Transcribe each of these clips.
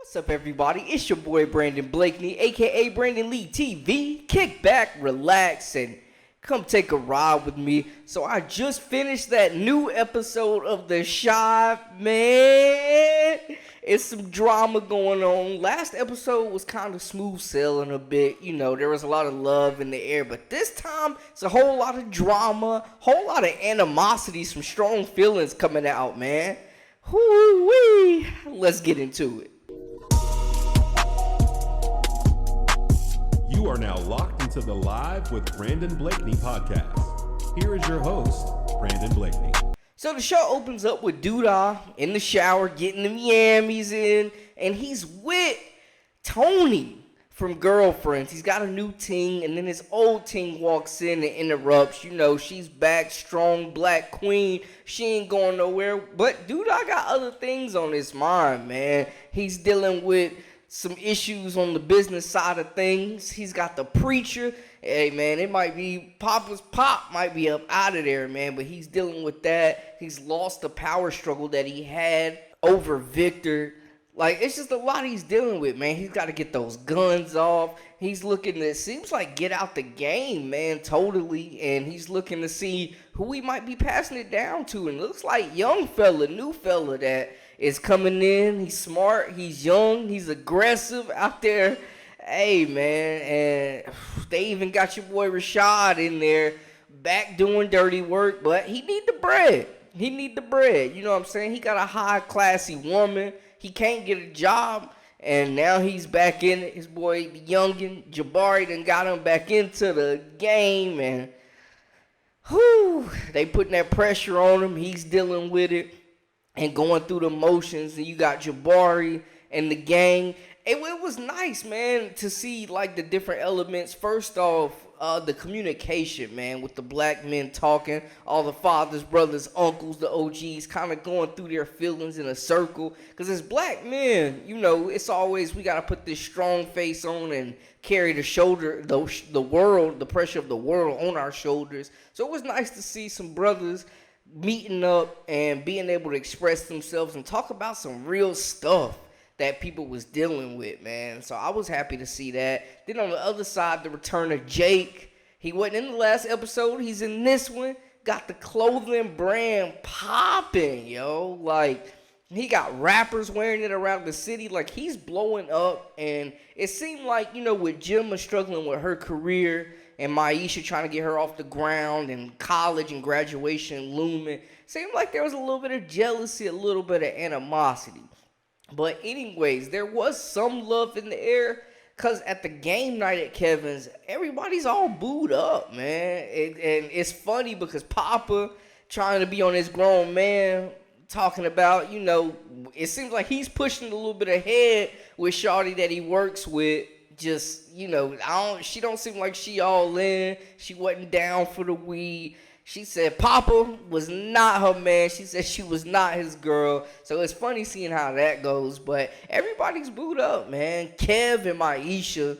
What's up, everybody? It's your boy Brandon Blakeney, aka Brandon Lee TV. Kick back, relax, and come take a ride with me. So I just finished that new episode of The Shy, man. It's some drama going on. Last episode was kind of smooth sailing a bit. You know, there was a lot of love in the air. But this time, it's a whole lot of drama, whole lot of animosity, some strong feelings coming out, man. Whoo-wee. Let's get into it. You are now locked into the Live with Brandon Blakeney podcast. Here is your host, Brandon Blakeney. So the show opens up with Duda in the shower getting them yammies in, and he's with Tony from Girlfriends. He's got a new ting, and then his old ting walks in and interrupts. You know, she's back, strong black queen. She ain't going nowhere. But Duda got other things on his mind, man. He's dealing with some issues on the business side of things. He's got the preacher. Hey, man, it might be Poppa'S Pop might be up out of there, man, but he's dealing with that. He's lost the power struggle that he had over Victor. Like, it's just a lot he's dealing with, man. He's got to get those guns off. He's looking to, seems like, get out the game, man, totally. And he's looking to see who he might be passing it down to. And it looks like young fella, new fella that is coming in. He's smart, he's young, he's aggressive out there. Hey, man, and they even got your boy Rashad in there back doing dirty work, but he need the bread. He need the bread, you know what I'm saying? He got a high, classy woman. He can't get a job, and now he's back in it. His boy Youngin, Jabari done got him back into the game, and they putting that pressure on him. He's dealing with it and going through the motions, and you got Jabari and the gang. It was nice, man, to see, like, the different elements. First off, the communication, man, with the black men talking, all the fathers, brothers, uncles, the OGs, kind of going through their feelings in a circle. Because as black men, you know, it's always, we got to put this strong face on and carry the shoulder, the world, the pressure of the world on our shoulders. So it was nice to see some brothers meeting up and being able to express themselves and talk about some real stuff that people was dealing with, man. So I was happy to see that. Then on the other side, the return of Jake. He wasn't in the last episode. He's in this one. Got the clothing brand popping, yo. Like, he got rappers wearing it around the city. Like, he's blowing up. And it seemed like, you know, with Gemma struggling with her career and Maisha trying to get her off the ground and college and graduation looming, seemed like there was a little bit of jealousy, a little bit of animosity. But anyways, there was some love in the air, because at the game night at Kevin's, everybody's all booed up, man. And it's funny because Papa trying to be on his grown man, talking about, you know, it seems like he's pushing a little bit ahead with Shawty that he works with. Just, you know, she don't seem like she all in. She wasn't down for the weed. She said Papa was not her man. She said she was not his girl. So it's funny seeing how that goes. But everybody's booed up, man. Kev and Maisha,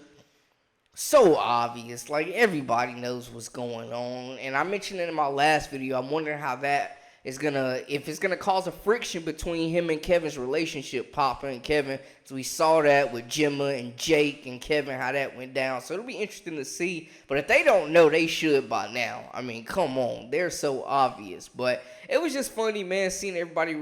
so obvious. Like, everybody knows what's going on. And I mentioned it in my last video. I'm wondering how that is if it's gonna cause a friction between him and Kevin's relationship, Papa and Kevin. So we saw that with Gemma and Jake and Kevin, how that went down. So it'll be interesting to see. But if they don't know, they should by now. I mean, come on. They're so obvious. But it was just funny, man, seeing everybody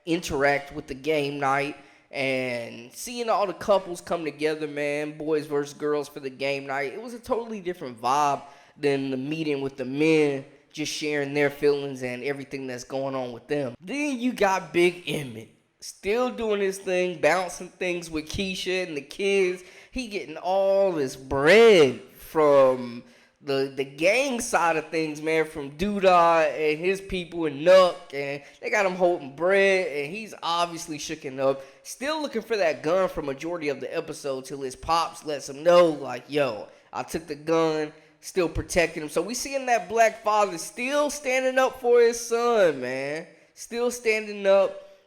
interact with the game night and seeing all the couples come together, man, boys versus girls for the game night. It was a totally different vibe than the meeting with the men, just sharing their feelings and everything that's going on with them. Then you got Big Emmett, still doing his thing, bouncing things with Keisha and the kids. He getting all this bread from the gang side of things, man, from Duda and his people and Nuck, and they got him holding bread, and he's obviously shooken up. Still looking for that gun for majority of the episode till his pops lets him know, like, yo, I took the gun. Still protecting him. So we seeing that black father still standing up for his son, man. Still standing up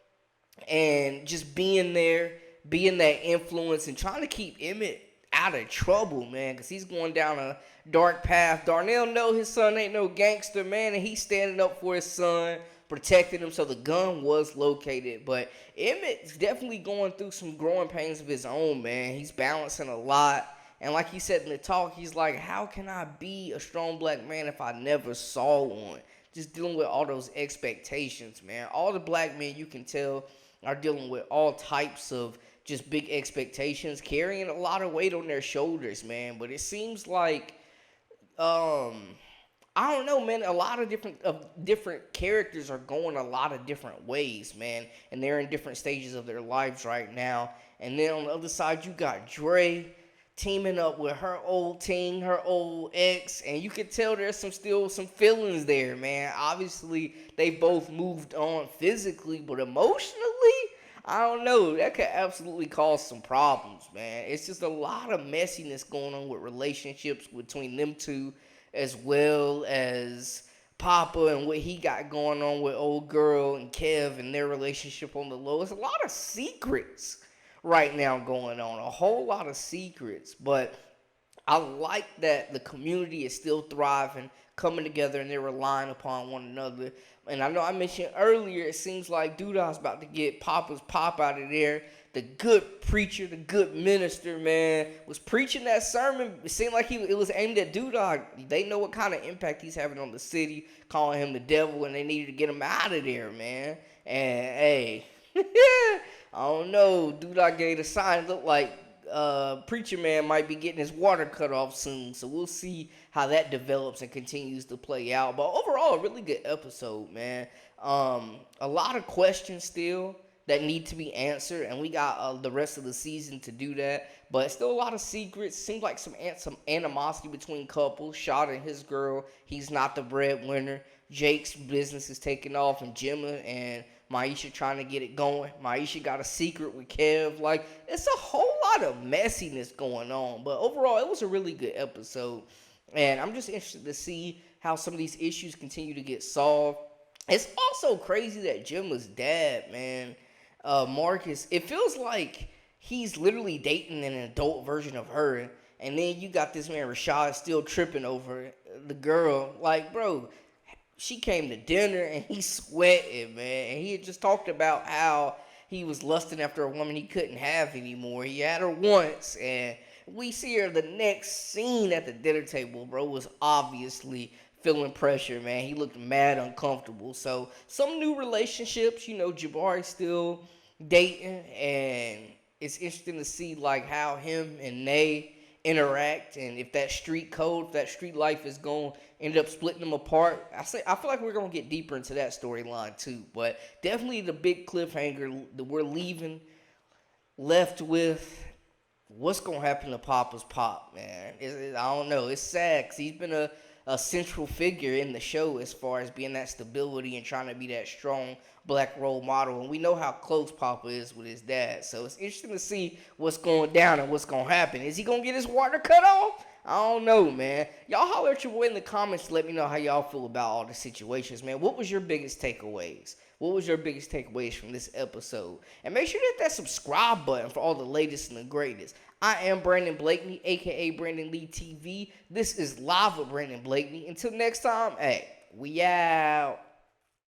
and just being there, being that influence and trying to keep Emmett out of trouble, man, because he's going down a dark path. Darnell know his son ain't no gangster, man, and he's standing up for his son, protected him, so the gun was located. But Emmett's definitely going through some growing pains of his own, man. He's balancing a lot. And like he said in the talk, he's like, how can I be a strong black man if I never saw one? Just dealing with all those expectations, man. All the black men you can tell are dealing with all types of just big expectations, carrying a lot of weight on their shoulders, man. But it seems like, I don't know, man. A lot of different characters are going a lot of different ways, man, and they're in different stages of their lives right now. And then on the other side, you got Dre teaming up with her old team, her old ex, and you can tell there's still some feelings there, man. Obviously, they both moved on physically, but emotionally, I don't know. That could absolutely cause some problems, man. It's just a lot of messiness going on with relationships between them two, as well as Papa and what he got going on with old girl and Kev and their relationship on the low. It's a lot of secrets right now going on, a whole lot of secrets. But I like that the community is still thriving, coming together, and they're relying upon one another. And I know I mentioned earlier, it seems like Duda's about to get Poppa'S Pop out of there. The good preacher, the good minister, man, was preaching that sermon. It seemed like it was aimed at Duda. They know what kind of impact he's having on the city, calling him the devil, and they needed to get him out of there, man. And, hey, I don't know. Duda gave a sign. Looked like Preacher Man might be getting his water cut off soon. So we'll see how that develops and continues to play out. But overall, a really good episode, man. A lot of questions still that need to be answered, and we got the rest of the season to do that. But still a lot of secrets. Seems like some animosity between couples. Shot and his girl. He's not the breadwinner. Jake's business is taking off, and Gemma and Maisha trying to get it going. Maisha got a secret with Kev. Like, it's a whole lot of messiness going on. But overall, it was a really good episode. And I'm just interested to see how some of these issues continue to get solved. It's also crazy that Gemma's dad, man, Marcus, it feels like he's literally dating an adult version of her. And then you got this man, Rashad, still tripping over the girl. Like, bro, she came to dinner and he sweating, man. And he had just talked about how he was lusting after a woman he couldn't have anymore. He had her once, and we see her the next scene at the dinner table, bro, was obviously feeling pressure, man. He looked mad uncomfortable. So some new relationships, Jabari's still dating, and it's interesting to see like how him and Nay interact, and if that street code, if that street life is going to end up splitting them apart. I feel like we're going to get deeper into that storyline too, but definitely the big cliffhanger that we're left with what's going to happen to Poppa'S Pop, man. I don't know. It's sad because he's been a central figure in the show as far as being that stability and trying to be that strong black role model. And we know how close Papa is with his dad. So it's interesting to see what's going down and what's going to happen. Is he going to get his water cut off? I don't know, man. Y'all holler at your boy in the comments to let me know how y'all feel about all the situations, man. What was your biggest takeaways? What was your biggest takeaways from this episode? And make sure to hit that subscribe button for all the latest and the greatest. I am Brandon Blakeney, a.k.a. Brandon Lee TV. This is Live with Brandon Blakeney. Until next time, hey, we out.